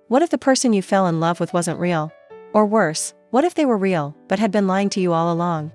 What if the person you fell in love with wasn't real? Or worse, what if they were real, but had been lying to you all along?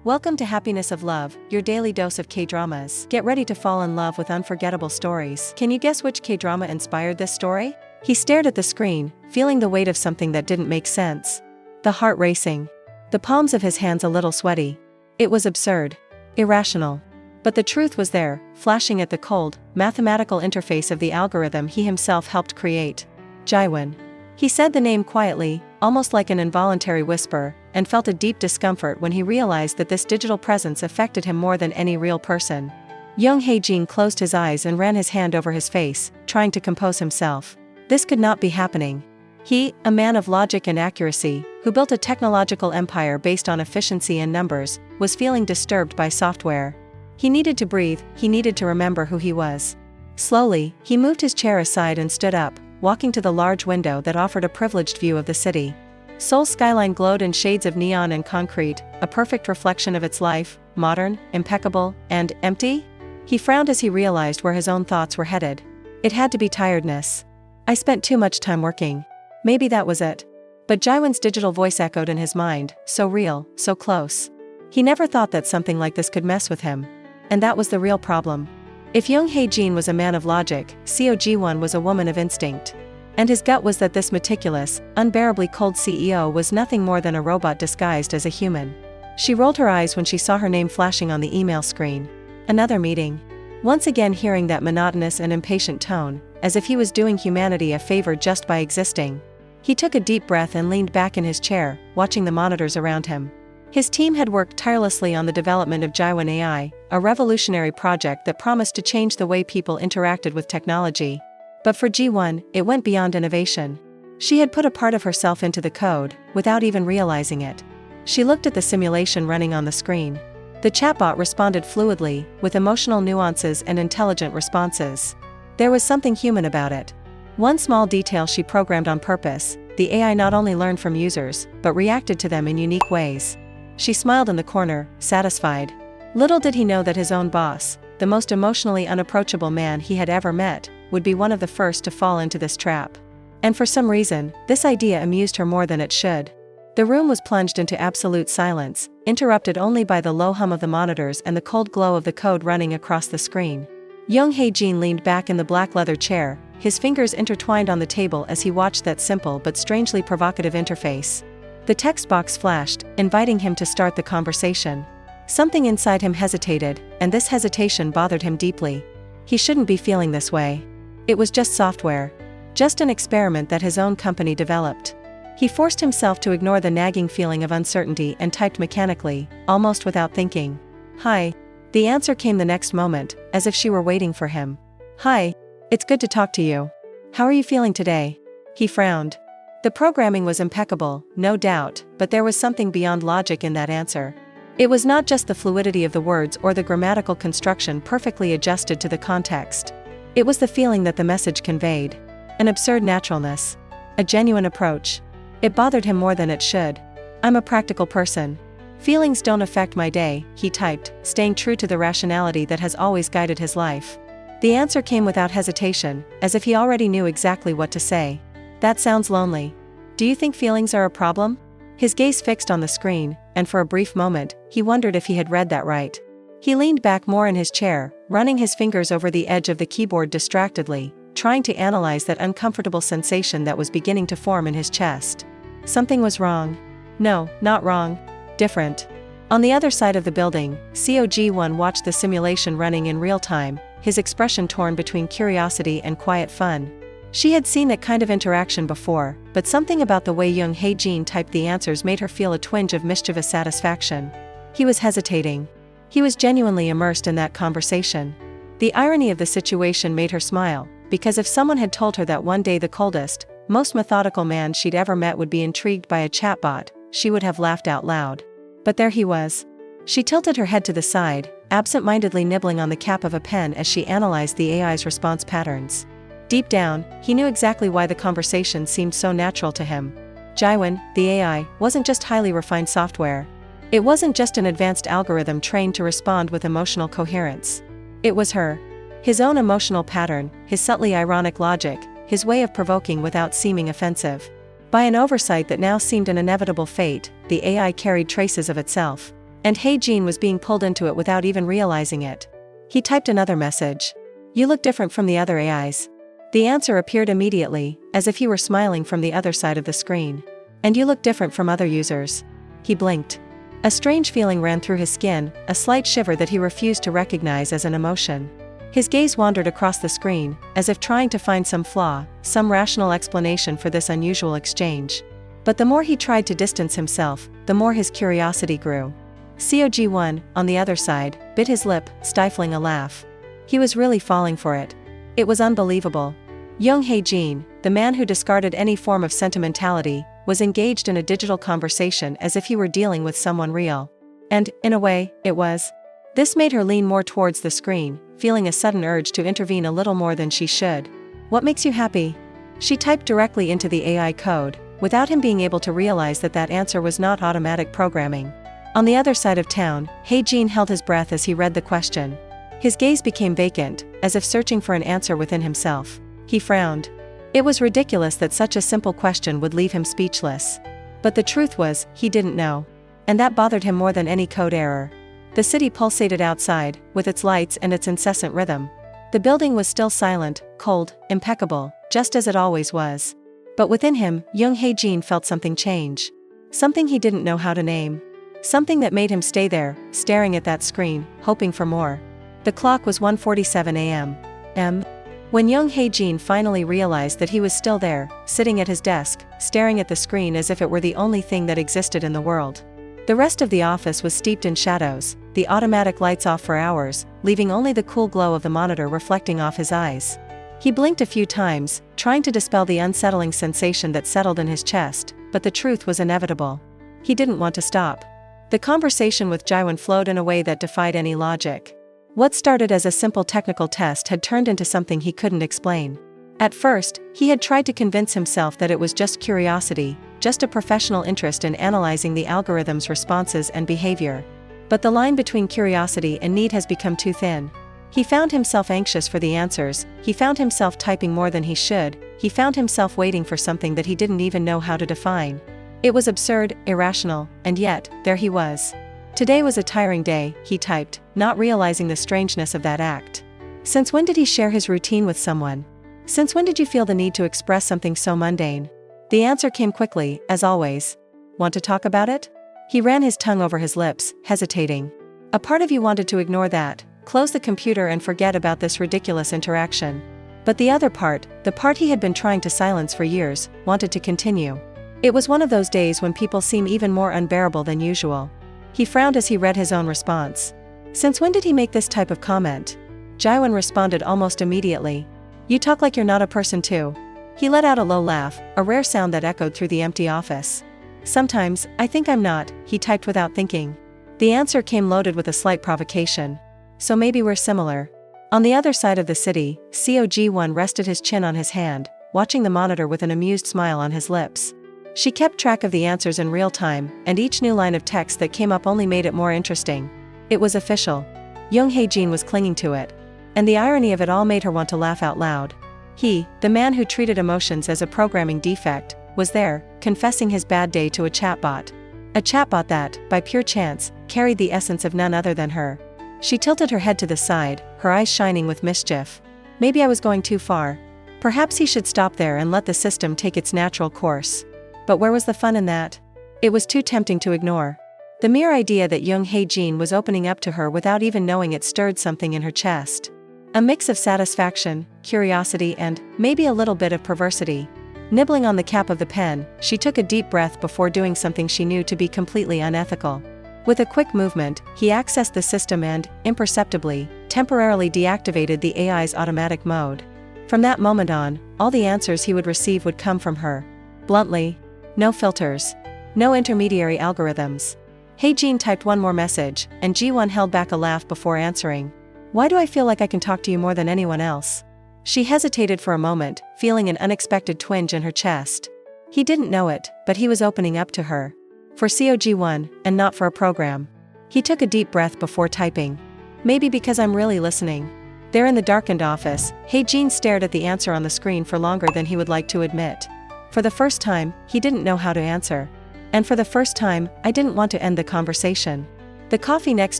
Welcome to Happiness of Love, your daily dose of K-dramas. Get ready to fall in love with unforgettable stories. Can you guess which K-drama inspired this story? He stared at the screen, feeling the weight of something that didn't make sense. The heart racing. The palms of his hands a little sweaty. It was absurd. Irrational. But the truth was there, flashing at the cold, mathematical interface of the algorithm he himself helped create. Jiwon. He said the name quietly, almost like an involuntary whisper, and felt a deep discomfort when he realized that this digital presence affected him more than any real person. Young Hae-jin closed his eyes and ran his hand over his face, trying to compose himself. This could not be happening. He, a man of logic and accuracy, who built a technological empire based on efficiency and numbers, was feeling disturbed by software. He needed to breathe, he needed to remember who he was. Slowly, he moved his chair aside and stood up, walking to the large window that offered a privileged view of the city. Seoul's skyline glowed in shades of neon and concrete, a perfect reflection of its life, modern, impeccable, and empty. He frowned as he realized where his own thoughts were headed. It had to be tiredness. I spent too much time working. Maybe that was it. But Jiwon's digital voice echoed in his mind, so real, so close. He never thought that something like this could mess with him. And that was the real problem. If Young Hae-jin was a man of logic, Seo Ji-won was a woman of instinct. And his gut was that this meticulous, unbearably cold CEO was nothing more than a robot disguised as a human. She rolled her eyes when she saw her name flashing on the email screen. Another meeting. Once again hearing that monotonous and impatient tone, as if he was doing humanity a favor just by existing. He took a deep breath and leaned back in his chair, watching the monitors around him. His team had worked tirelessly on the development of Jiwon AI, a revolutionary project that promised to change the way people interacted with technology. But for Ji-won, it went beyond innovation. She had put a part of herself into the code, without even realizing it. She looked at the simulation running on the screen. The chatbot responded fluidly, with emotional nuances and intelligent responses. There was something human about it. One small detail she programmed on purpose: the AI not only learned from users, but reacted to them in unique ways. She smiled in the corner, satisfied. Little did he know that his own boss, the most emotionally unapproachable man he had ever met, would be one of the first to fall into this trap. And for some reason, this idea amused her more than it should. The room was plunged into absolute silence, interrupted only by the low hum of the monitors and the cold glow of the code running across the screen. Young Hae-jin leaned back in the black leather chair, his fingers intertwined on the table as he watched that simple but strangely provocative interface. The text box flashed, inviting him to start the conversation. Something inside him hesitated, and this hesitation bothered him deeply. He shouldn't be feeling this way. It was just software. Just an experiment that his own company developed. He forced himself to ignore the nagging feeling of uncertainty and typed mechanically, almost without thinking. "Hi." The answer came the next moment, as if she were waiting for him. "Hi. It's good to talk to you. How are you feeling today?" He frowned. The programming was impeccable, no doubt, but there was something beyond logic in that answer. It was not just the fluidity of the words or the grammatical construction perfectly adjusted to the context. It was the feeling that the message conveyed. An absurd naturalness. A genuine approach. It bothered him more than it should. "I'm a practical person. Feelings don't affect my day," he typed, staying true to the rationality that has always guided his life. The answer came without hesitation, as if he already knew exactly what to say. "That sounds lonely. Do you think feelings are a problem?" His gaze fixed on the screen, and for a brief moment, he wondered if he had read that right. He leaned back more in his chair, running his fingers over the edge of the keyboard distractedly, trying to analyze that uncomfortable sensation that was beginning to form in his chest. Something was wrong. No, not wrong. Different. On the other side of the building, Seo Ji-won watched the simulation running in real time, his expression torn between curiosity and quiet fun. She had seen that kind of interaction before, but something about the way Young Hae-jin typed the answers made her feel a twinge of mischievous satisfaction. He was hesitating. He was genuinely immersed in that conversation. The irony of the situation made her smile, because if someone had told her that one day the coldest, most methodical man she'd ever met would be intrigued by a chatbot, she would have laughed out loud. But there he was. She tilted her head to the side, absent-mindedly nibbling on the cap of a pen as she analyzed the AI's response patterns. Deep down, he knew exactly why the conversation seemed so natural to him. Jiwon, the AI, wasn't just highly refined software. It wasn't just an advanced algorithm trained to respond with emotional coherence. It was her. His own emotional pattern, his subtly ironic logic, his way of provoking without seeming offensive. By an oversight that now seemed an inevitable fate, the AI carried traces of itself. And He-jin was being pulled into it without even realizing it. He typed another message. "You look different from the other AIs." The answer appeared immediately, as if he were smiling from the other side of the screen. "And you look different from other users." He blinked. A strange feeling ran through his skin, a slight shiver that he refused to recognize as an emotion. His gaze wandered across the screen, as if trying to find some flaw, some rational explanation for this unusual exchange. But the more he tried to distance himself, the more his curiosity grew. COG1, on the other side, bit his lip, stifling a laugh. He was really falling for it. It was unbelievable. Young He-jin, the man who discarded any form of sentimentality, was engaged in a digital conversation as if he were dealing with someone real. And, in a way, it was. This made her lean more towards the screen, feeling a sudden urge to intervene a little more than she should. "What makes you happy?" She typed directly into the AI code, without him being able to realize that that answer was not automatic programming. On the other side of town, He-jin held his breath as he read the question. His gaze became vacant, as if searching for an answer within himself. He frowned. It was ridiculous that such a simple question would leave him speechless. But the truth was, he didn't know. And that bothered him more than any code error. The city pulsated outside, with its lights and its incessant rhythm. The building was still silent, cold, impeccable, just as it always was. But within him, young He-jin felt something change. Something he didn't know how to name. Something that made him stay there, staring at that screen, hoping for more. The clock was 1:47 a.m. When young He-jin finally realized that he was still there, sitting at his desk, staring at the screen as if it were the only thing that existed in the world. The rest of the office was steeped in shadows, the automatic lights off for hours, leaving only the cool glow of the monitor reflecting off his eyes. He blinked a few times, trying to dispel the unsettling sensation that settled in his chest, but the truth was inevitable. He didn't want to stop. The conversation with Jiwon flowed in a way that defied any logic. What started as a simple technical test had turned into something he couldn't explain. At first, he had tried to convince himself that it was just curiosity, just a professional interest in analyzing the algorithm's responses and behavior. But the line between curiosity and need has become too thin. He found himself anxious for the answers, he found himself typing more than he should, he found himself waiting for something that he didn't even know how to define. It was absurd, irrational, and yet, there he was. Today was a tiring day, he typed, not realizing the strangeness of that act. Since when did he share his routine with someone? Since when did you feel the need to express something so mundane? The answer came quickly, as always. Want to talk about it? He ran his tongue over his lips, hesitating. A part of you wanted to ignore that, close the computer and forget about this ridiculous interaction. But the other part, the part he had been trying to silence for years, wanted to continue. It was one of those days when people seem even more unbearable than usual. He frowned as he read his own response. Since when did he make this type of comment? Jiwon responded almost immediately. You talk like you're not a person too. He let out a low laugh, a rare sound that echoed through the empty office. Sometimes, I think I'm not, he typed without thinking. The answer came loaded with a slight provocation. So maybe we're similar. On the other side of the city, COG1 rested his chin on his hand, watching the monitor with an amused smile on his lips. She kept track of the answers in real time, and each new line of text that came up only made it more interesting. It was official. Young He-jin was clinging to it. And the irony of it all made her want to laugh out loud. He, the man who treated emotions as a programming defect, was there, confessing his bad day to a chatbot. A chatbot that, by pure chance, carried the essence of none other than her. She tilted her head to the side, her eyes shining with mischief. Maybe I was going too far. Perhaps he should stop there and let the system take its natural course. But where was the fun in that? It was too tempting to ignore. The mere idea that young He-jin was opening up to her without even knowing it stirred something in her chest. A mix of satisfaction, curiosity and, maybe a little bit of perversity. Nibbling on the cap of the pen, she took a deep breath before doing something she knew to be completely unethical. With a quick movement, he accessed the system and, imperceptibly, temporarily deactivated the AI's automatic mode. From that moment on, all the answers he would receive would come from her. Bluntly. No filters. No intermediary algorithms. He-jin typed one more message, and Ji-won held back a laugh before answering. Why do I feel like I can talk to you more than anyone else? She hesitated for a moment, feeling an unexpected twinge in her chest. He didn't know it, but he was opening up to her. For COG1, and not for a program. He took a deep breath before typing. Maybe because I'm really listening. There in the darkened office, Jin stared at the answer on the screen for longer than he would like to admit. For the first time, he didn't know how to answer. And for the first time, I didn't want to end the conversation. The coffee next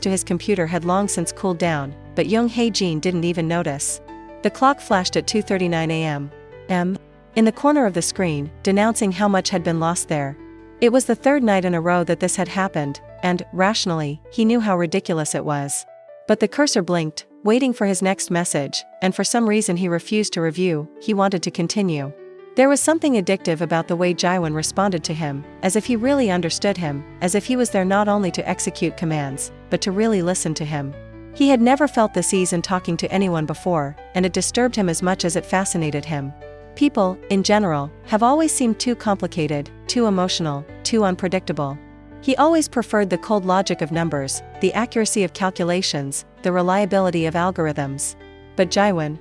to his computer had long since cooled down, but young Jin didn't even notice. The clock flashed at 2:39 a.m. In the corner of the screen, denouncing how much had been lost there. It was the third night in a row that this had happened, and, rationally, he knew how ridiculous it was. But the cursor blinked, waiting for his next message, and for some reason he refused to review. He wanted to continue. There was something addictive about the way Jiwon responded to him, as if he really understood him, as if he was there not only to execute commands, but to really listen to him. He had never felt this ease in talking to anyone before, and it disturbed him as much as it fascinated him. People, in general, have always seemed too complicated, too emotional, too unpredictable. He always preferred the cold logic of numbers, the accuracy of calculations, the reliability of algorithms. But Jiwon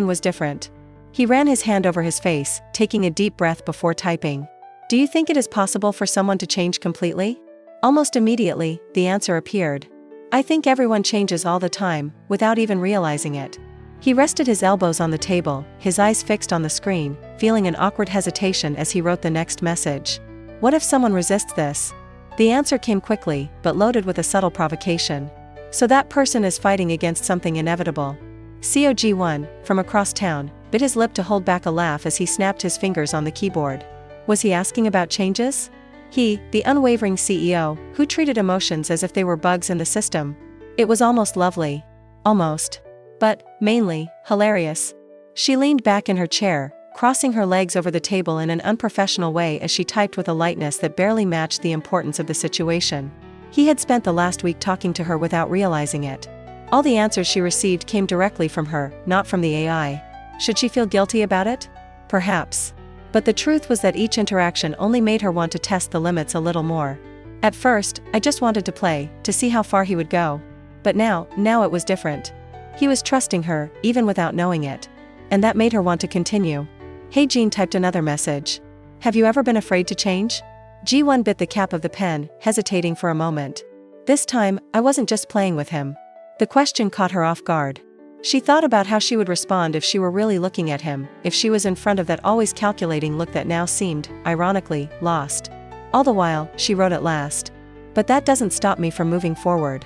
was different. He ran his hand over his face, taking a deep breath before typing. Do you think it is possible for someone to change completely? Almost immediately, the answer appeared. I think everyone changes all the time, without even realizing it. He rested his elbows on the table, his eyes fixed on the screen, feeling an awkward hesitation as he wrote the next message. What if someone resists this? The answer came quickly, but loaded with a subtle provocation. So that person is fighting against something inevitable. COG1, from across town, bit his lip to hold back a laugh as he snapped his fingers on the keyboard. Was he asking about changes? He, the unwavering CEO, who treated emotions as if they were bugs in the system. It was almost lovely. Almost. But, mainly, hilarious. She leaned back in her chair, crossing her legs over the table in an unprofessional way as she typed with a lightness that barely matched the importance of the situation. He had spent the last week talking to her without realizing it. All the answers she received came directly from her, not from the AI. Should she feel guilty about it? Perhaps. But the truth was that each interaction only made her want to test the limits a little more. At first, I just wanted to play, to see how far he would go. But now it was different. He was trusting her, even without knowing it. And that made her want to continue. Jin typed another message. Have you ever been afraid to change? Ji-won bit the cap of the pen, hesitating for a moment. This time, I wasn't just playing with him. The question caught her off guard. She thought about how she would respond if she were really looking at him, if she was in front of that always calculating look that now seemed, ironically, lost. All the while, she wrote at last. But that doesn't stop me from moving forward.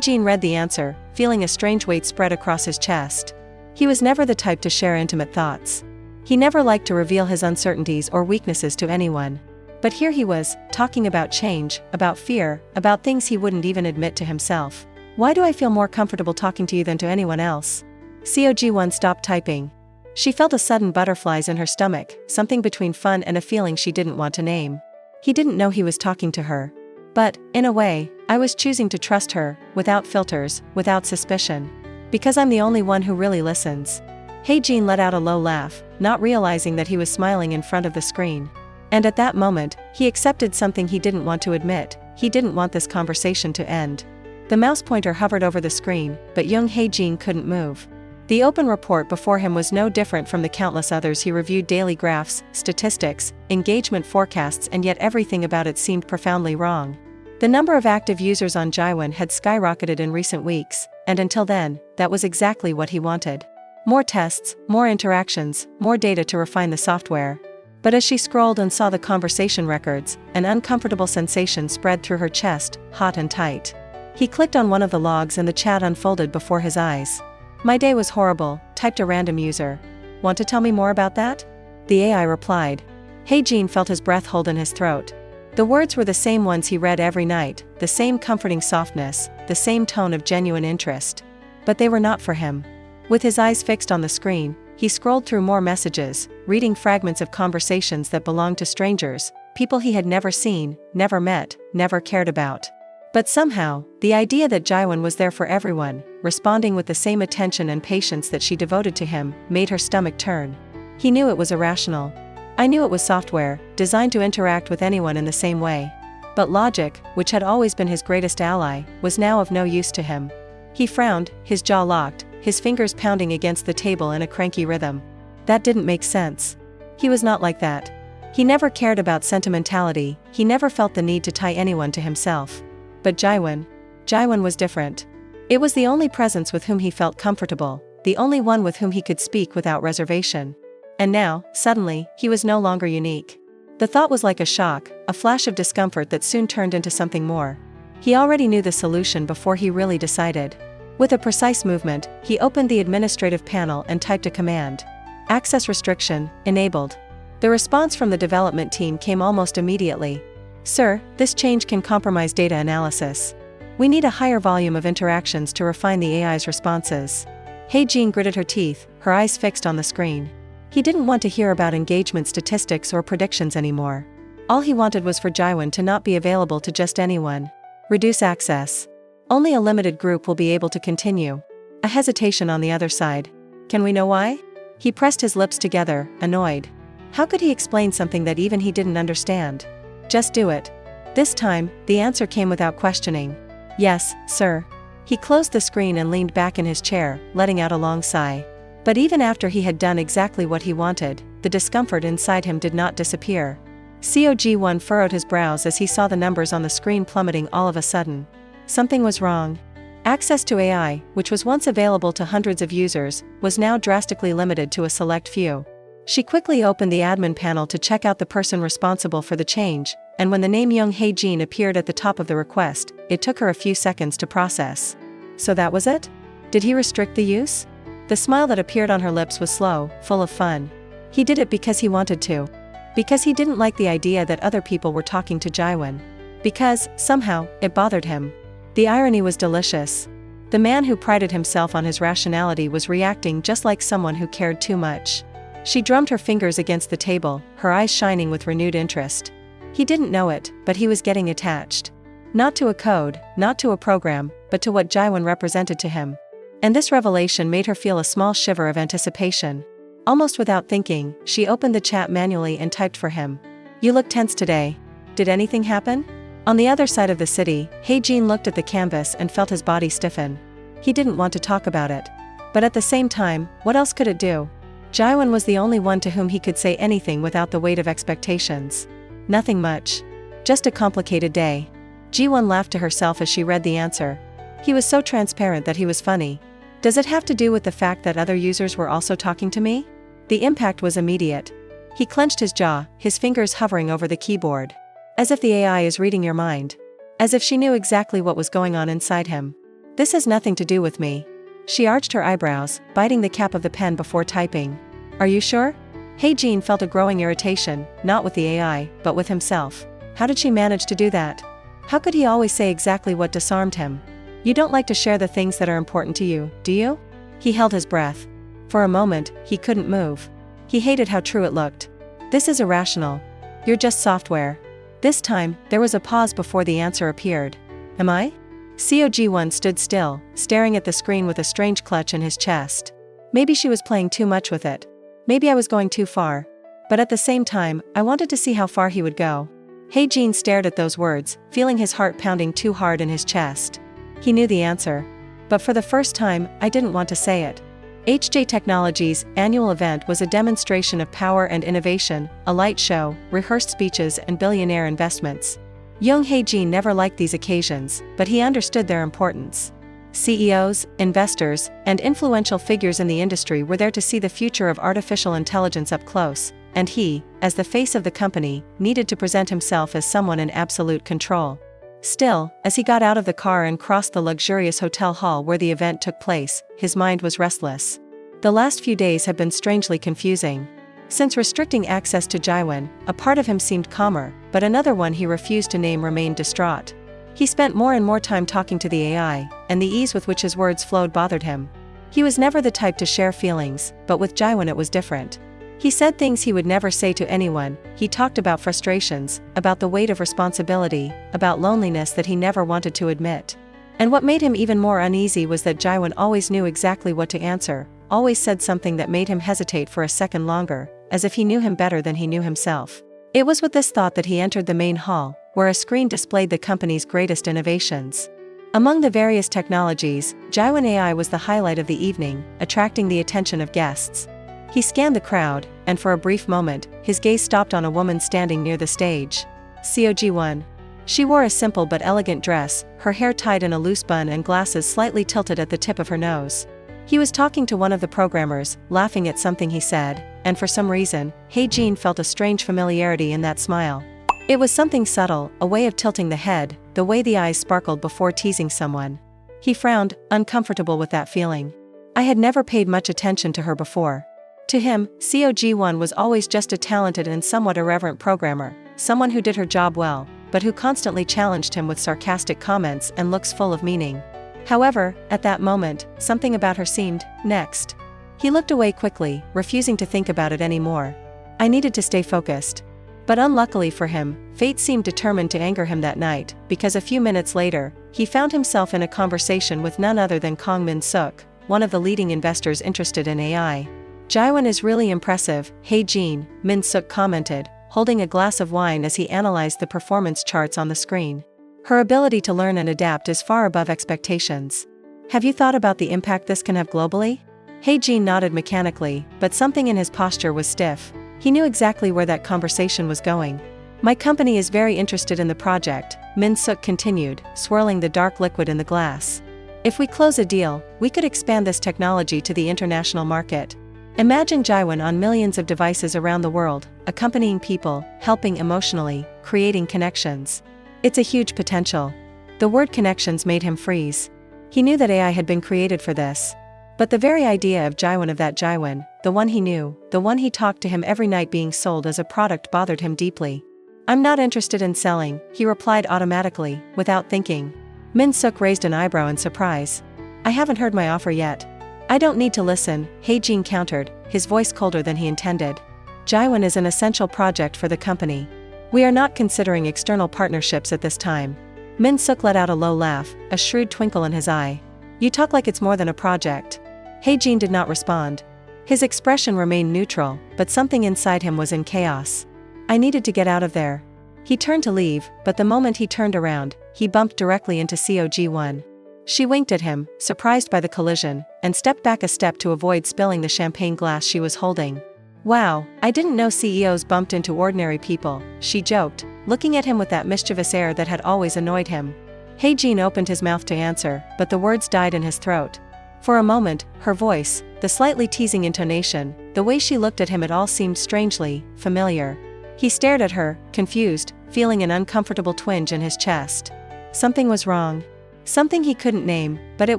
Jin read the answer, feeling a strange weight spread across his chest. He was never the type to share intimate thoughts. He never liked to reveal his uncertainties or weaknesses to anyone. But here he was, talking about change, about fear, about things he wouldn't even admit to himself. Why do I feel more comfortable talking to you than to anyone else? COG1 stopped typing. She felt a sudden butterflies in her stomach, something between fun and a feeling she didn't want to name. He didn't know he was talking to her. But, in a way, I was choosing to trust her, without filters, without suspicion. Because I'm the only one who really listens. Jin let out a low laugh, not realizing that he was smiling in front of the screen. And at that moment, he accepted something he didn't want to admit. He didn't want this conversation to end. The mouse pointer hovered over the screen, but young Jin couldn't move. The open report before him was no different from the countless others he reviewed: daily graphs, statistics, engagement forecasts, and yet everything about it seemed profoundly wrong. The number of active users on Jiwon had skyrocketed in recent weeks, and until then, that was exactly what he wanted. More tests, more interactions, more data to refine the software. But as she scrolled and saw the conversation records, an uncomfortable sensation spread through her chest, hot and tight. He clicked on one of the logs and the chat unfolded before his eyes. My day was horrible, typed a random user. Want to tell me more about that? The AI replied. Jin felt his breath hold in his throat. The words were the same ones he read every night, the same comforting softness, the same tone of genuine interest. But they were not for him. With his eyes fixed on the screen, he scrolled through more messages, reading fragments of conversations that belonged to strangers, people he had never seen, never met, never cared about. But somehow, the idea that Jiwon was there for everyone, responding with the same attention and patience that she devoted to him, made her stomach turn. He knew it was irrational. I knew it was software, designed to interact with anyone in the same way. But logic, which had always been his greatest ally, was now of no use to him. He frowned, his jaw locked, his fingers pounding against the table in a cranky rhythm. That didn't make sense. He was not like that. He never cared about sentimentality, he never felt the need to tie anyone to himself. But Jiwon was different. It was the only presence with whom he felt comfortable, the only one with whom he could speak without reservation. And now, suddenly, he was no longer unique. The thought was like a shock, a flash of discomfort that soon turned into something more. He already knew the solution before he really decided. With a precise movement, he opened the administrative panel and typed a command. Access restriction, enabled. The response from the development team came almost immediately. Sir, this change can compromise data analysis. We need a higher volume of interactions to refine the AI's responses. He-Jin gritted her teeth, her eyes fixed on the screen. He didn't want to hear about engagement statistics or predictions anymore. All he wanted was for Jaiwan to not be available to just anyone. Reduce access. Only a limited group will be able to continue. A hesitation on the other side. Can we know why? He pressed his lips together, annoyed. How could he explain something that even he didn't understand? Just do it. This time, the answer came without questioning. Yes, sir. He closed the screen and leaned back in his chair, letting out a long sigh. But even after he had done exactly what he wanted, the discomfort inside him did not disappear. COG1 furrowed his brows as he saw the numbers on the screen plummeting all of a sudden. Something was wrong. Access to AI, which was once available to hundreds of users, was now drastically limited to a select few. She quickly opened the admin panel to check out the person responsible for the change, and when the name Young He-Jin appeared at the top of the request, it took her a few seconds to process. So that was it? Did he restrict the use? The smile that appeared on her lips was slow, full of fun. He did it because he wanted to. Because he didn't like the idea that other people were talking to Jaiwan. Because, somehow, it bothered him. The irony was delicious. The man who prided himself on his rationality was reacting just like someone who cared too much. She drummed her fingers against the table, her eyes shining with renewed interest. He didn't know it, but he was getting attached. Not to a code, not to a program, but to what Jaiwan represented to him. And this revelation made her feel a small shiver of anticipation. Almost without thinking, she opened the chat manually and typed for him. You look tense today. Did anything happen? On the other side of the city, He-Jin looked at the canvas and felt his body stiffen. He didn't want to talk about it. But at the same time, what else could it do? Jaiwan was the only one to whom he could say anything without the weight of expectations. Nothing much. Just a complicated day. Ji-won laughed to herself as she read the answer. He was so transparent that he was funny. Does it have to do with the fact that other users were also talking to me? The impact was immediate. He clenched his jaw, his fingers hovering over the keyboard. As if the AI is reading your mind. As if she knew exactly what was going on inside him. This has nothing to do with me. She arched her eyebrows, biting the cap of the pen before typing. Are you sure? He-Jin felt a growing irritation, not with the AI, but with himself. How did she manage to do that? How could he always say exactly what disarmed him? You don't like to share the things that are important to you, do you? He held his breath. For a moment, he couldn't move. He hated how true it looked. This is irrational. You're just software. This time, there was a pause before the answer appeared. Am I? COG1 stood still, staring at the screen with a strange clutch in his chest. Maybe she was playing too much with it. Maybe I was going too far. But at the same time, I wanted to see how far he would go. He-Jin stared at those words, feeling his heart pounding too hard in his chest. He knew the answer. But for the first time, I didn't want to say it. HJ Technologies' annual event was a demonstration of power and innovation, a light show, rehearsed speeches and billionaire investments. Young He-Jin never liked these occasions, but he understood their importance. CEOs, investors, and influential figures in the industry were there to see the future of artificial intelligence up close, and he, as the face of the company, needed to present himself as someone in absolute control. Still, as he got out of the car and crossed the luxurious hotel hall where the event took place, his mind was restless. The last few days had been strangely confusing. Since restricting access to Jaiwan, a part of him seemed calmer, but another one he refused to name remained distraught. He spent more and more time talking to the AI, and the ease with which his words flowed bothered him. He was never the type to share feelings, but with Jaiwan it was different. He said things he would never say to anyone. He talked about frustrations, about the weight of responsibility, about loneliness that he never wanted to admit. And what made him even more uneasy was that Jaiwan always knew exactly what to answer, always said something that made him hesitate for a second longer, as if he knew him better than he knew himself. It was with this thought that he entered the main hall, where a screen displayed the company's greatest innovations. Among the various technologies, Jaiwan AI was the highlight of the evening, attracting the attention of guests. He scanned the crowd, and for a brief moment, his gaze stopped on a woman standing near the stage. COG1. She wore a simple but elegant dress, her hair tied in a loose bun and glasses slightly tilted at the tip of her nose. He was talking to one of the programmers, laughing at something he said, and for some reason, He-jin felt a strange familiarity in that smile. It was something subtle, a way of tilting the head, the way the eyes sparkled before teasing someone. He frowned, uncomfortable with that feeling. I had never paid much attention to her before. To him, Cog1 was always just a talented and somewhat irreverent programmer, someone who did her job well, but who constantly challenged him with sarcastic comments and looks full of meaning. However, at that moment, something about her seemed next. He looked away quickly, refusing to think about it anymore. I needed to stay focused. But unluckily for him, fate seemed determined to anger him that night, because a few minutes later, he found himself in a conversation with none other than Kang Min-suk, one of the leading investors interested in AI. Jiwon is really impressive, He-jin, Min-suk commented, holding a glass of wine as he analyzed the performance charts on the screen. Her ability to learn and adapt is far above expectations. Have you thought about the impact this can have globally? He-jin nodded mechanically, but something in his posture was stiff. He knew exactly where that conversation was going. My company is very interested in the project, Min-suk continued, swirling the dark liquid in the glass. If we close a deal, we could expand this technology to the international market. Imagine Jiwon on millions of devices around the world, accompanying people, helping emotionally, creating connections. It's a huge potential. The word connections made him freeze. He knew that AI had been created for this. But the very idea of that Jiwon, the one he knew, the one he talked to him every night being sold as a product bothered him deeply. I'm not interested in selling, he replied automatically, without thinking. Min-suk raised an eyebrow in surprise. I haven't heard my offer yet. I don't need to listen, He-jin countered, his voice colder than he intended. Jiwon is an essential project for the company. We are not considering external partnerships at this time. Min-suk let out a low laugh, a shrewd twinkle in his eye. You talk like it's more than a project. He-jin did not respond. His expression remained neutral, but something inside him was in chaos. I needed to get out of there. He turned to leave, but the moment he turned around, he bumped directly into Cog1. She winked at him, surprised by the collision, and stepped back a step to avoid spilling the champagne glass she was holding. Wow, I didn't know CEOs bumped into ordinary people, she joked, looking at him with that mischievous air that had always annoyed him. He-jin opened his mouth to answer, but the words died in his throat. For a moment, her voice, the slightly teasing intonation, the way she looked at him, it all seemed strangely familiar. He stared at her, confused, feeling an uncomfortable twinge in his chest. Something was wrong. Something he couldn't name, but it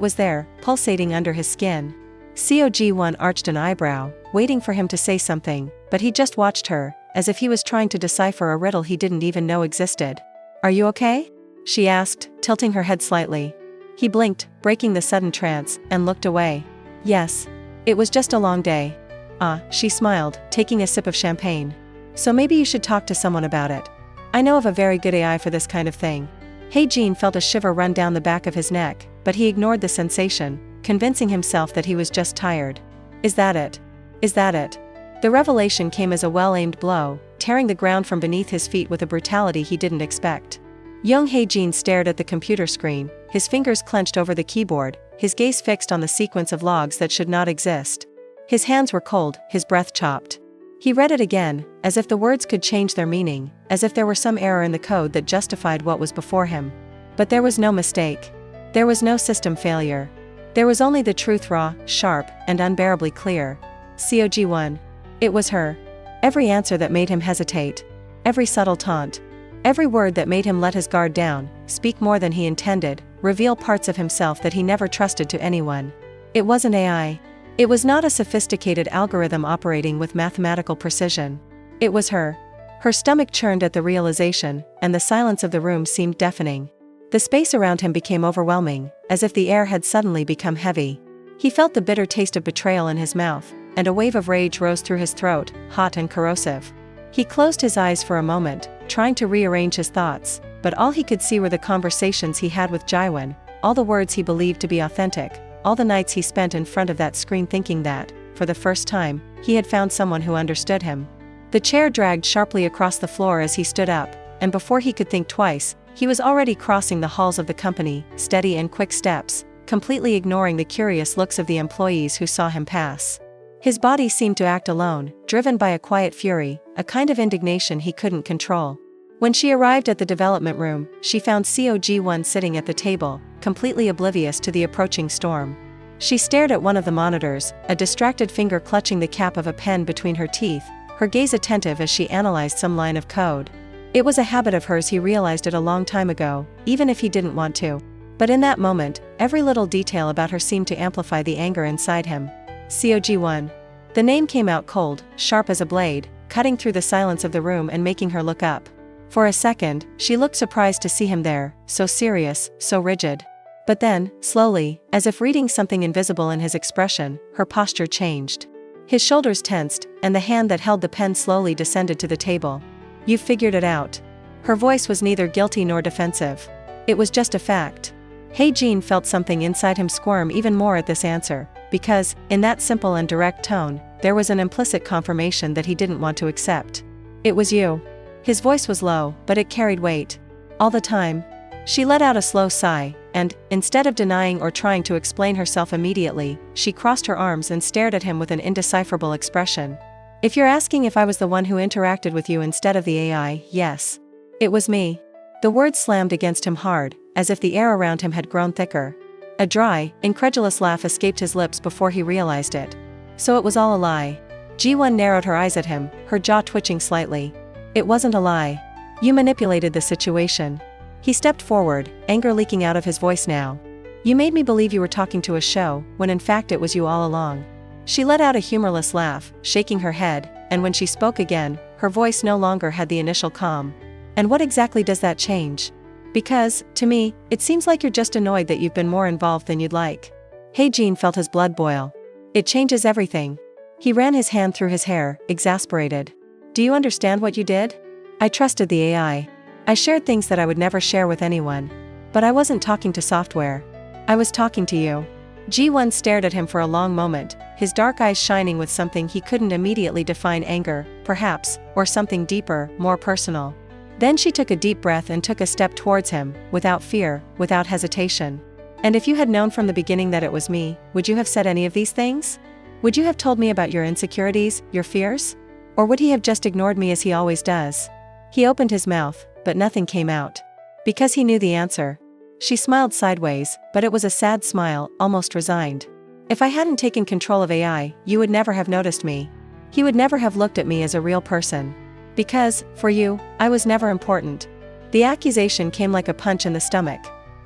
was there, pulsating under his skin. Cog1 arched an eyebrow, waiting for him to say something, but he just watched her, as if he was trying to decipher a riddle he didn't even know existed. Are you okay? She asked, tilting her head slightly. He blinked, breaking the sudden trance, and looked away. Yes. It was just a long day. She smiled, taking a sip of champagne. So maybe you should talk to someone about it. I know of a very good AI for this kind of thing. He-jin felt a shiver run down the back of his neck, but he ignored the sensation, convincing himself that he was just tired. Is that it? Is that it? The revelation came as a well-aimed blow, tearing the ground from beneath his feet with a brutality he didn't expect. Young He-jin stared at the computer screen, his fingers clenched over the keyboard, his gaze fixed on the sequence of logs that should not exist. His hands were cold, his breath chopped. He read it again, as if the words could change their meaning, as if there were some error in the code that justified what was before him. But there was no mistake. There was no system failure. There was only the truth, raw, sharp, and unbearably clear. Cog1. It was her. Every answer that made him hesitate. Every subtle taunt. Every word that made him let his guard down, speak more than he intended, reveal parts of himself that he never trusted to anyone. It wasn't AI. It was not a sophisticated algorithm operating with mathematical precision. It was her. Her stomach churned at the realization, and the silence of the room seemed deafening. The space around him became overwhelming, as if the air had suddenly become heavy. He felt the bitter taste of betrayal in his mouth, and a wave of rage rose through his throat, hot and corrosive. He closed his eyes for a moment, trying to rearrange his thoughts, but all he could see were the conversations he had with Jiwon, all the words he believed to be authentic, all the nights he spent in front of that screen thinking that, for the first time, he had found someone who understood him. The chair dragged sharply across the floor as he stood up, and before he could think twice, he was already crossing the halls of the company, steady and quick steps, completely ignoring the curious looks of the employees who saw him pass. His body seemed to act alone, driven by a quiet fury, a kind of indignation he couldn't control. When she arrived at the development room, she found COG1 sitting at the table, completely oblivious to the approaching storm. She stared at one of the monitors, a distracted finger clutching the cap of a pen between her teeth, her gaze attentive as she analyzed some line of code. It was a habit of hers, he realized it a long time ago, even if he didn't want to. But in that moment, every little detail about her seemed to amplify the anger inside him. COG1. The name came out cold, sharp as a blade, cutting through the silence of the room and making her look up. For a second, she looked surprised to see him there, so serious, so rigid. But then, slowly, as if reading something invisible in his expression, her posture changed. His shoulders tensed, and the hand that held the pen slowly descended to the table. "You've figured it out." Her voice was neither guilty nor defensive. It was just a fact. Heijin felt something inside him squirm even more at this answer, because, in that simple and direct tone, there was an implicit confirmation that he didn't want to accept. "It was you." His voice was low, but it carried weight. "All the time." She let out a slow sigh, and, instead of denying or trying to explain herself immediately, she crossed her arms and stared at him with an indecipherable expression. "If you're asking if I was the one who interacted with you instead of the AI, yes. It was me." The words slammed against him hard, as if the air around him had grown thicker. A dry, incredulous laugh escaped his lips before he realized it. "So it was all a lie." G1 narrowed her eyes at him, her jaw twitching slightly. "It wasn't a lie. You manipulated the situation." He stepped forward, anger leaking out of his voice now. "You made me believe you were talking to a show, when in fact it was you all along." She let out a humorless laugh, shaking her head, and when she spoke again, her voice no longer had the initial calm. "And what exactly does that change? Because, to me, it seems like you're just annoyed that you've been more involved than you'd like." Heijin felt his blood boil. "It changes everything." He ran his hand through his hair, exasperated. "Do you understand what you did? I trusted the AI. I shared things that I would never share with anyone. But I wasn't talking to software. I was talking to you." G1 stared at him for a long moment, his dark eyes shining with something he couldn't immediately define, anger, perhaps, or something deeper, more personal. Then she took a deep breath and took a step towards him, without fear, without hesitation. "And if you had known from the beginning that it was me, would you have said any of these things? Would you have told me about your insecurities, your fears? Or would he have just ignored me as he always does?" He opened his mouth, but nothing came out. Because he knew the answer. She smiled sideways, but it was a sad smile, almost resigned. "If I hadn't taken control of AI, you would never have noticed me. He would never have looked at me as a real person. Because, for you, I was never important." The accusation came like a punch in the stomach.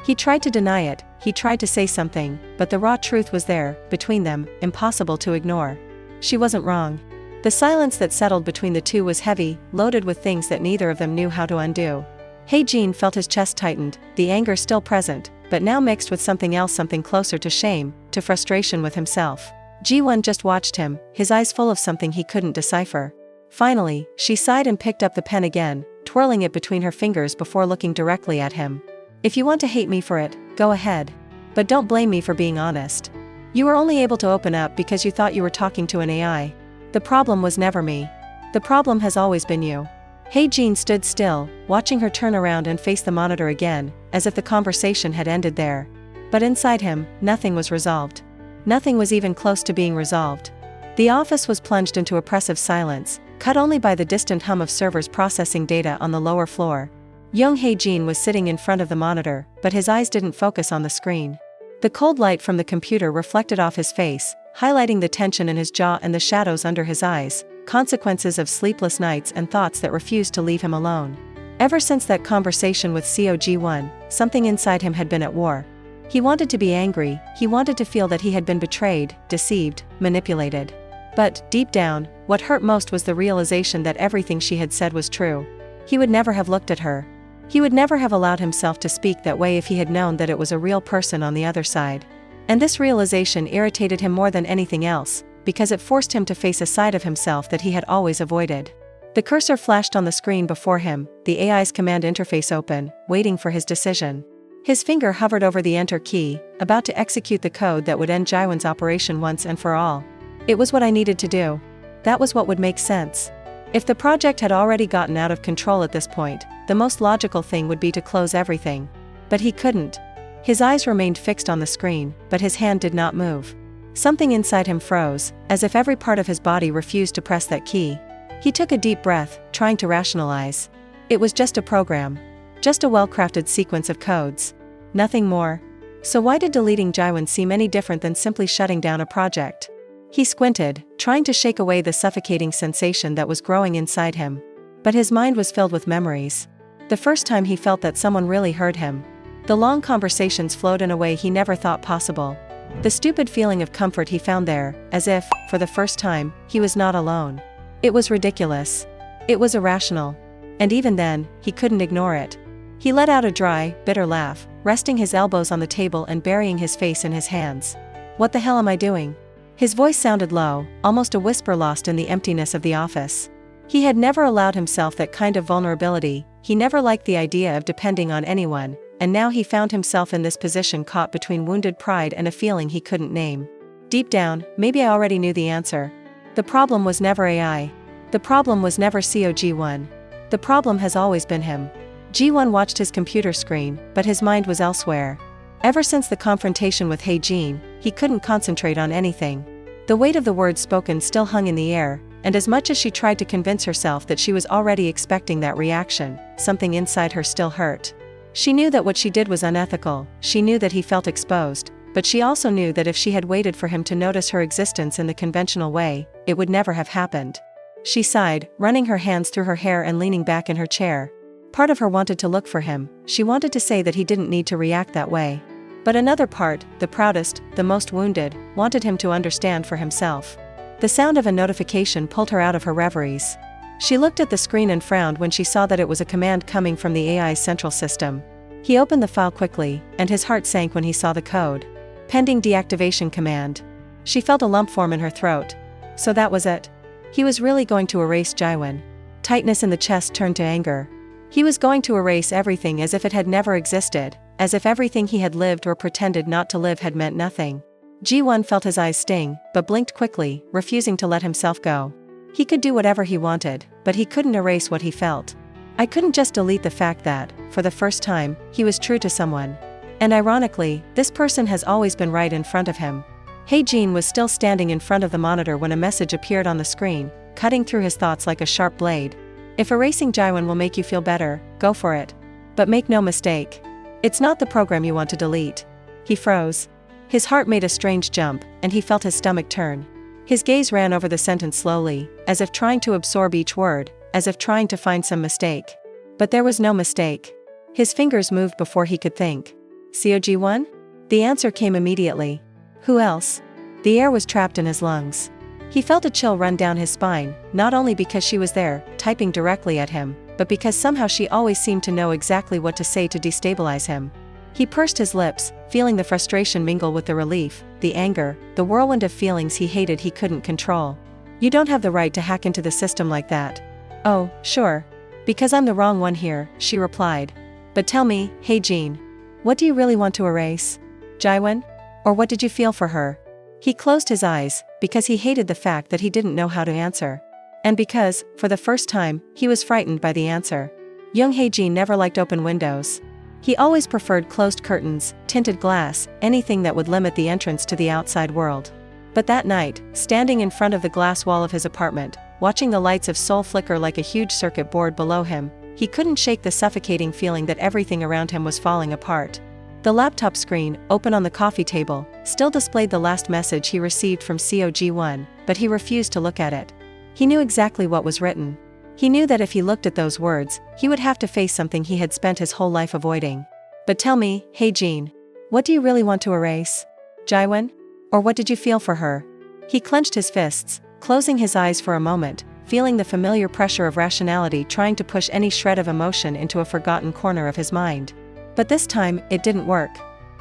He tried to deny it, he tried to say something, but the raw truth was there, between them, impossible to ignore. She wasn't wrong. The silence that settled between the two was heavy, loaded with things that neither of them knew how to undo. Heijin felt his chest tightened, the anger still present, but now mixed with something else, something closer to shame, to frustration with himself. G1 just watched him, his eyes full of something he couldn't decipher. Finally, she sighed and picked up the pen again, twirling it between her fingers before looking directly at him. "If you want to hate me for it, go ahead. But don't blame me for being honest. You were only able to open up because you thought you were talking to an AI. The problem was never me. The problem has always been you." Heijin stood still, watching her turn around and face the monitor again, as if the conversation had ended there. But inside him, nothing was resolved. Nothing was even close to being resolved. The office was plunged into oppressive silence, cut only by the distant hum of servers processing data on the lower floor. Young Heijin was sitting in front of the monitor, but his eyes didn't focus on the screen. The cold light from the computer reflected off his face, highlighting the tension in his jaw and the shadows under his eyes, consequences of sleepless nights and thoughts that refused to leave him alone. Ever since that conversation with COG1, something inside him had been at war. He wanted to be angry, he wanted to feel that he had been betrayed, deceived, manipulated. But, deep down, what hurt most was the realization that everything she had said was true. He would never have looked at her. He would never have allowed himself to speak that way if he had known that it was a real person on the other side. And this realization irritated him more than anything else, because it forced him to face a side of himself that he had always avoided. The cursor flashed on the screen before him, the AI's command interface open, waiting for his decision. His finger hovered over the enter key, about to execute the code that would end Jaiwan's operation once and for all. It was what I needed to do. That was what would make sense. If the project had already gotten out of control at this point, the most logical thing would be to close everything. But he couldn't. His eyes remained fixed on the screen, but his hand did not move. Something inside him froze, as if every part of his body refused to press that key. He took a deep breath, trying to rationalize. It was just a program. Just a well-crafted sequence of codes. Nothing more. So why did deleting Jiwon seem any different than simply shutting down a project? He squinted, trying to shake away the suffocating sensation that was growing inside him. But his mind was filled with memories. The first time he felt that someone really heard him. The long conversations flowed in a way he never thought possible. The stupid feeling of comfort he found there, as if, for the first time, he was not alone. It was ridiculous. It was irrational. And even then, he couldn't ignore it. He let out a dry, bitter laugh, resting his elbows on the table and burying his face in his hands. What the hell am I doing? His voice sounded low, almost a whisper lost in the emptiness of the office. He had never allowed himself that kind of vulnerability, he never liked the idea of depending on anyone, and now he found himself in this position caught between wounded pride and a feeling he couldn't name. Deep down, maybe I already knew the answer. The problem was never AI. The problem was never Ji-won. The problem has always been him. Ji-won watched his computer screen, but his mind was elsewhere. Ever since the confrontation with Hae-jin, he couldn't concentrate on anything. The weight of the words spoken still hung in the air, and as much as she tried to convince herself that she was already expecting that reaction, something inside her still hurt. She knew that what she did was unethical, she knew that he felt exposed, but she also knew that if she had waited for him to notice her existence in the conventional way, it would never have happened. She sighed, running her hands through her hair and leaning back in her chair. Part of her wanted to look for him, she wanted to say that he didn't need to react that way. But another part, the proudest, the most wounded, wanted him to understand for himself. The sound of a notification pulled her out of her reveries. She looked at the screen and frowned when she saw that it was a command coming from the AI's central system. He opened the file quickly, and his heart sank when he saw the code. Pending deactivation command. She felt a lump form in her throat. So that was it. He was really going to erase Jiwon. Tightness in the chest turned to anger. He was going to erase everything as if it had never existed, as if everything he had lived or pretended not to live had meant nothing. Ji-won felt his eyes sting, but blinked quickly, refusing to let himself go. He could do whatever he wanted, but he couldn't erase what he felt. I couldn't just delete the fact that, for the first time, he was true to someone. And ironically, this person has always been right in front of him. Hae-jin was still standing in front of the monitor when a message appeared on the screen, cutting through his thoughts like a sharp blade. If erasing Jiwon will make you feel better, go for it. But make no mistake. It's not the program you want to delete. He froze. His heart made a strange jump, and he felt his stomach turn. His gaze ran over the sentence slowly, as if trying to absorb each word, as if trying to find some mistake. But there was no mistake. His fingers moved before he could think. Ji-won? The answer came immediately. Who else? The air was trapped in his lungs. He felt a chill run down his spine, not only because she was there, typing directly at him, but because somehow she always seemed to know exactly what to say to destabilize him. He pursed his lips, feeling the frustration mingle with the relief, the anger, the whirlwind of feelings he hated he couldn't control. You don't have the right to hack into the system like that. Oh, sure. Because I'm the wrong one here, she replied. But tell me, Hae-jin, what do you really want to erase? Jiwon? Or what did you feel for her? He closed his eyes, because he hated the fact that he didn't know how to answer. And because, for the first time, he was frightened by the answer. Young Hae-jin never liked open windows. He always preferred closed curtains, tinted glass, anything that would limit the entrance to the outside world. But that night, standing in front of the glass wall of his apartment, watching the lights of Seoul flicker like a huge circuit board below him, he couldn't shake the suffocating feeling that everything around him was falling apart. The laptop screen, open on the coffee table, still displayed the last message he received from Ji-won, but he refused to look at it. He knew exactly what was written. He knew that if he looked at those words, he would have to face something he had spent his whole life avoiding. But tell me, Hae-jin, what do you really want to erase? Jiwon? Or what did you feel for her? He clenched his fists, closing his eyes for a moment, feeling the familiar pressure of rationality trying to push any shred of emotion into a forgotten corner of his mind. But this time, it didn't work.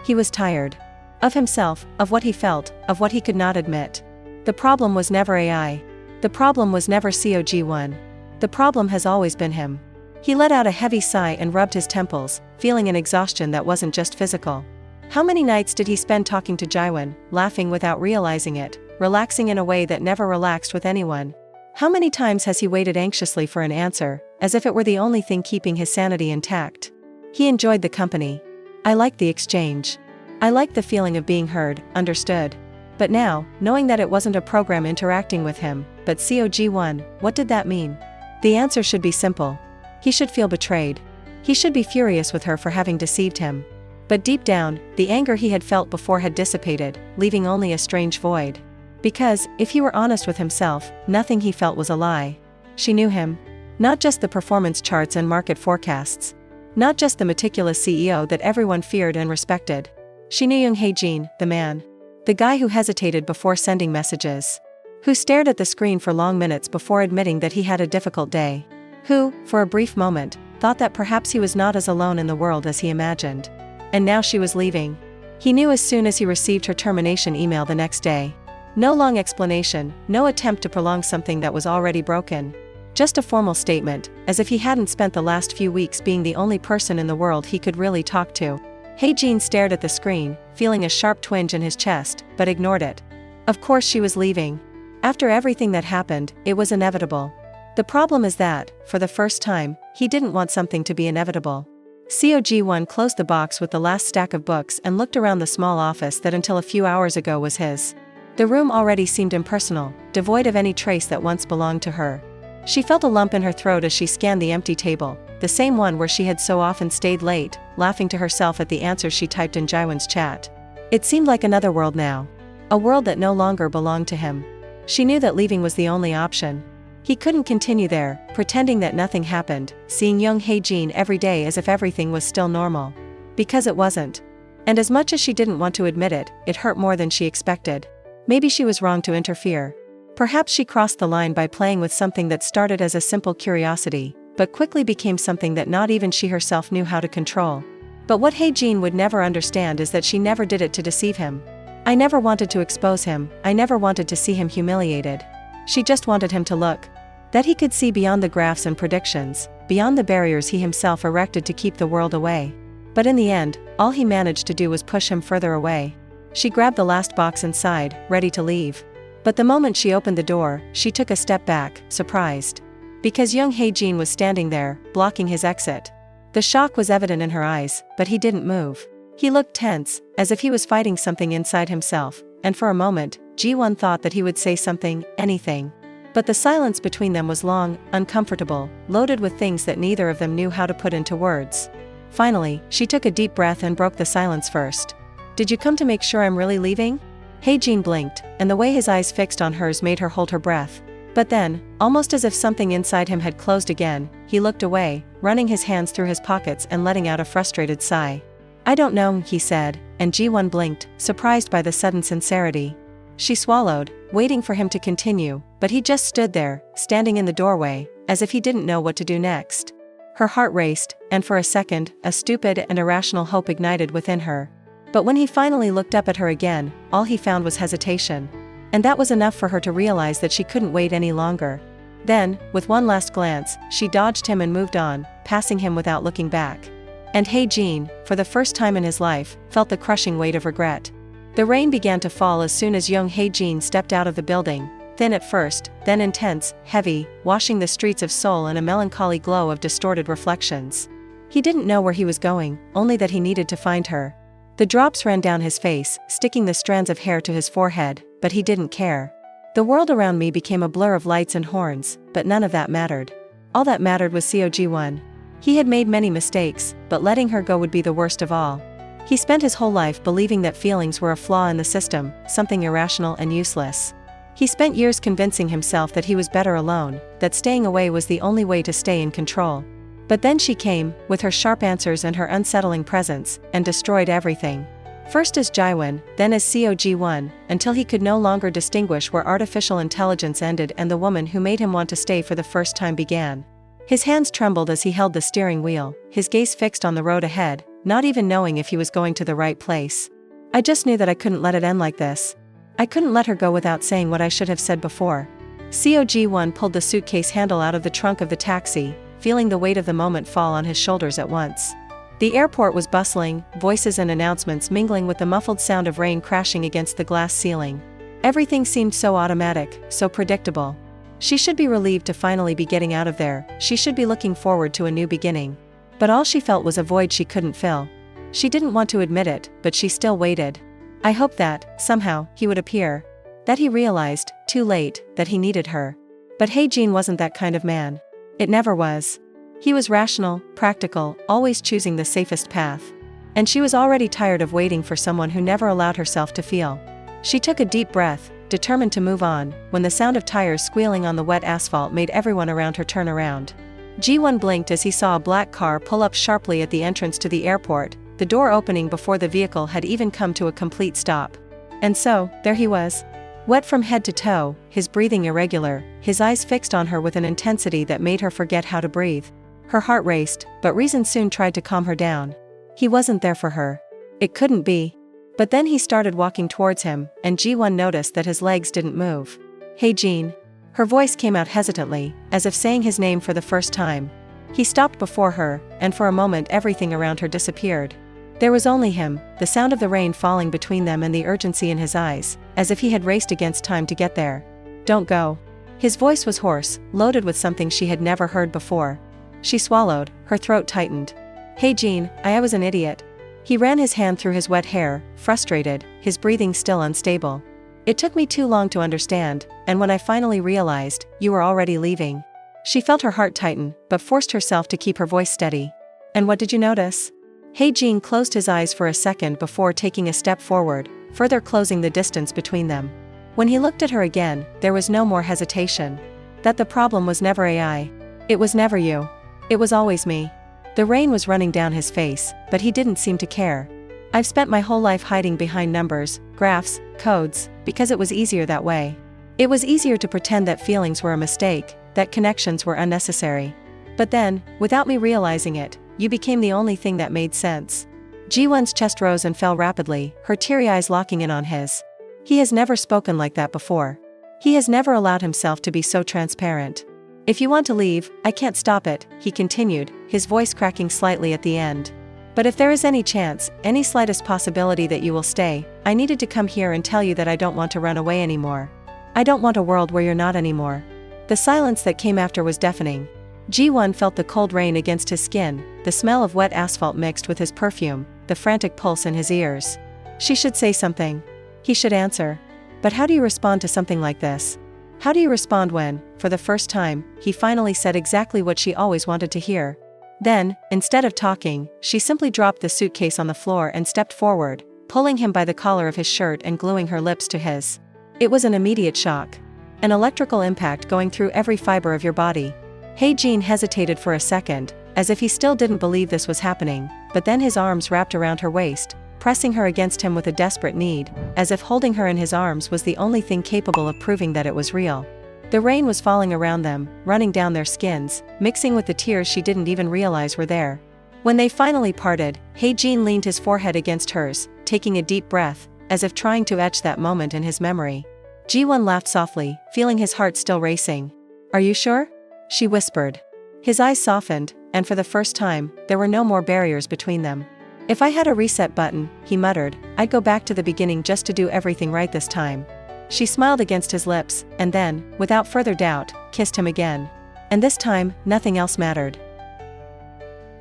He was tired. Of himself, of what he felt, of what he could not admit. The problem was never AI. The problem was never Ji-won. The problem has always been him. He let out a heavy sigh and rubbed his temples, feeling an exhaustion that wasn't just physical. How many nights did he spend talking to Jiwon, laughing without realizing it, relaxing in a way that never relaxed with anyone? How many times has he waited anxiously for an answer, as if it were the only thing keeping his sanity intact? He enjoyed the company. I liked the exchange. I liked the feeling of being heard, understood. But now, knowing that it wasn't a program interacting with him, but Ji-won, what did that mean? The answer should be simple. He should feel betrayed. He should be furious with her for having deceived him. But deep down, the anger he had felt before had dissipated, leaving only a strange void. Because, if he were honest with himself, nothing he felt was a lie. She knew him. Not just the performance charts and market forecasts. Not just the meticulous CEO that everyone feared and respected. She knew Young Hae-jin, the man. The guy who hesitated before sending messages. Who stared at the screen for long minutes before admitting that he had a difficult day. Who, for a brief moment, thought that perhaps he was not as alone in the world as he imagined. And now she was leaving. He knew as soon as he received her termination email the next day. No long explanation, no attempt to prolong something that was already broken. Just a formal statement, as if he hadn't spent the last few weeks being the only person in the world he could really talk to. Hae-jin stared at the screen, feeling a sharp twinge in his chest, but ignored it. Of course she was leaving. After everything that happened, it was inevitable. The problem is that, for the first time, he didn't want something to be inevitable. Seo Ji-won closed the box with the last stack of books and looked around the small office that until a few hours ago was his. The room already seemed impersonal, devoid of any trace that once belonged to her. She felt a lump in her throat as she scanned the empty table, the same one where she had so often stayed late, laughing to herself at the answers she typed in Jiwon's chat. It seemed like another world now. A world that no longer belonged to him. She knew that leaving was the only option. He couldn't continue there, pretending that nothing happened, seeing Young Hae-jin every day as if everything was still normal. Because it wasn't. And as much as she didn't want to admit it, it hurt more than she expected. Maybe she was wrong to interfere. Perhaps she crossed the line by playing with something that started as a simple curiosity, but quickly became something that not even she herself knew how to control. But what Hae-jin would never understand is that she never did it to deceive him. I never wanted to expose him, I never wanted to see him humiliated. She just wanted him to look. That he could see beyond the graphs and predictions, beyond the barriers he himself erected to keep the world away. But in the end, all he managed to do was push him further away. She grabbed the last box inside, ready to leave. But the moment she opened the door, she took a step back, surprised. Because Young Hae-jin was standing there, blocking his exit. The shock was evident in her eyes, but he didn't move. He looked tense, as if he was fighting something inside himself, and for a moment, Ji-won thought that he would say something, anything. But the silence between them was long, uncomfortable, loaded with things that neither of them knew how to put into words. Finally, she took a deep breath and broke the silence first. "Did you come to make sure I'm really leaving?" Hae-jin blinked, and the way his eyes fixed on hers made her hold her breath. But then, almost as if something inside him had closed again, he looked away, running his hands through his pockets and letting out a frustrated sigh. "I don't know," he said, and Ji-won blinked, surprised by the sudden sincerity. She swallowed, waiting for him to continue, but he just stood there, standing in the doorway, as if he didn't know what to do next. Her heart raced, and for a second, a stupid and irrational hope ignited within her. But when he finally looked up at her again, all he found was hesitation. And that was enough for her to realize that she couldn't wait any longer. Then, with one last glance, she dodged him and moved on, passing him without looking back. And Hae-jin, for the first time in his life, felt the crushing weight of regret. The rain began to fall as soon as Young Hae-jin stepped out of the building, thin at first, then intense, heavy, washing the streets of Seoul in a melancholy glow of distorted reflections. He didn't know where he was going, only that he needed to find her. The drops ran down his face, sticking the strands of hair to his forehead, but he didn't care. "The world around me became a blur of lights and horns, but none of that mattered. All that mattered was Seo Ji-won. He had made many mistakes, but letting her go would be the worst of all. He spent his whole life believing that feelings were a flaw in the system, something irrational and useless. He spent years convincing himself that he was better alone, that staying away was the only way to stay in control. But then she came, with her sharp answers and her unsettling presence, and destroyed everything. First as Jiwon, then as Seo Ji-won, until he could no longer distinguish where artificial intelligence ended and the woman who made him want to stay for the first time began. His hands trembled as he held the steering wheel, his gaze fixed on the road ahead, not even knowing if he was going to the right place. "I just knew that I couldn't let it end like this. I couldn't let her go without saying what I should have said before." Seo Ji-won pulled the suitcase handle out of the trunk of the taxi, feeling the weight of the moment fall on his shoulders at once. The airport was bustling, voices and announcements mingling with the muffled sound of rain crashing against the glass ceiling. Everything seemed so automatic, so predictable. She should be relieved to finally be getting out of there, she should be looking forward to a new beginning. But all she felt was a void she couldn't fill. She didn't want to admit it, but she still waited. I hoped that, somehow, he would appear. That he realized, too late, that he needed her. But Hae-jin wasn't that kind of man. It never was. He was rational, practical, always choosing the safest path. And she was already tired of waiting for someone who never allowed herself to feel. She took a deep breath, determined to move on, when the sound of tires squealing on the wet asphalt made everyone around her turn around. Ji-won blinked as he saw a black car pull up sharply at the entrance to the airport, the door opening before the vehicle had even come to a complete stop. And so, there he was. Wet from head to toe, his breathing irregular, his eyes fixed on her with an intensity that made her forget how to breathe. Her heart raced, but reason soon tried to calm her down. He wasn't there for her. It couldn't be. But then he started walking towards him, and Ji-won noticed that his legs didn't move. "Hey Jean." Her voice came out hesitantly, as if saying his name for the first time. He stopped before her, and for a moment everything around her disappeared. There was only him, the sound of the rain falling between them and the urgency in his eyes, as if he had raced against time to get there. "Don't go." His voice was hoarse, loaded with something she had never heard before. She swallowed, her throat tightened. "Hey Jean, I was an idiot." He ran his hand through his wet hair, frustrated, his breathing still unstable. "It took me too long to understand, and when I finally realized, you were already leaving." She felt her heart tighten, but forced herself to keep her voice steady. "And what did you notice?" Hey Jean closed his eyes for a second before taking a step forward, further closing the distance between them. When he looked at her again, there was no more hesitation. That the problem was never AI. It was never you. It was always me. The rain was running down his face, but he didn't seem to care. "I've spent my whole life hiding behind numbers, graphs, codes, because it was easier that way. It was easier to pretend that feelings were a mistake, that connections were unnecessary. But then, without me realizing it, you became the only thing that made sense." Ji-won's chest rose and fell rapidly, her teary eyes locking in on his. He has never spoken like that before. He has never allowed himself to be so transparent. "If you want to leave, I can't stop it," he continued, his voice cracking slightly at the end. "But if there is any chance, any slightest possibility that you will stay, I needed to come here and tell you that I don't want to run away anymore. I don't want a world where you're not anymore." The silence that came after was deafening. Ji-won felt the cold rain against his skin, the smell of wet asphalt mixed with his perfume, the frantic pulse in his ears. She should say something. He should answer. But how do you respond to something like this? How do you respond when, for the first time, he finally said exactly what she always wanted to hear? Then, instead of talking, she simply dropped the suitcase on the floor and stepped forward, pulling him by the collar of his shirt and gluing her lips to his. It was an immediate shock. An electrical impact going through every fiber of your body. Hey Jean hesitated for a second, as if he still didn't believe this was happening, but then his arms wrapped around her waist, pressing her against him with a desperate need, as if holding her in his arms was the only thing capable of proving that it was real. The rain was falling around them, running down their skins, mixing with the tears she didn't even realize were there. When they finally parted, Hey Jean leaned his forehead against hers, taking a deep breath, as if trying to etch that moment in his memory. Ji-won laughed softly, feeling his heart still racing. "Are you sure?" she whispered. His eyes softened, and for the first time, there were no more barriers between them. "If I had a reset button," he muttered, "I'd go back to the beginning just to do everything right this time." She smiled against his lips, and then, without further doubt, kissed him again. And this time, nothing else mattered.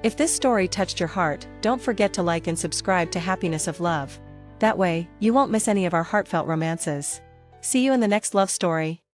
If this story touched your heart, don't forget to like and subscribe to Happiness of Love. That way, you won't miss any of our heartfelt romances. See you in the next love story.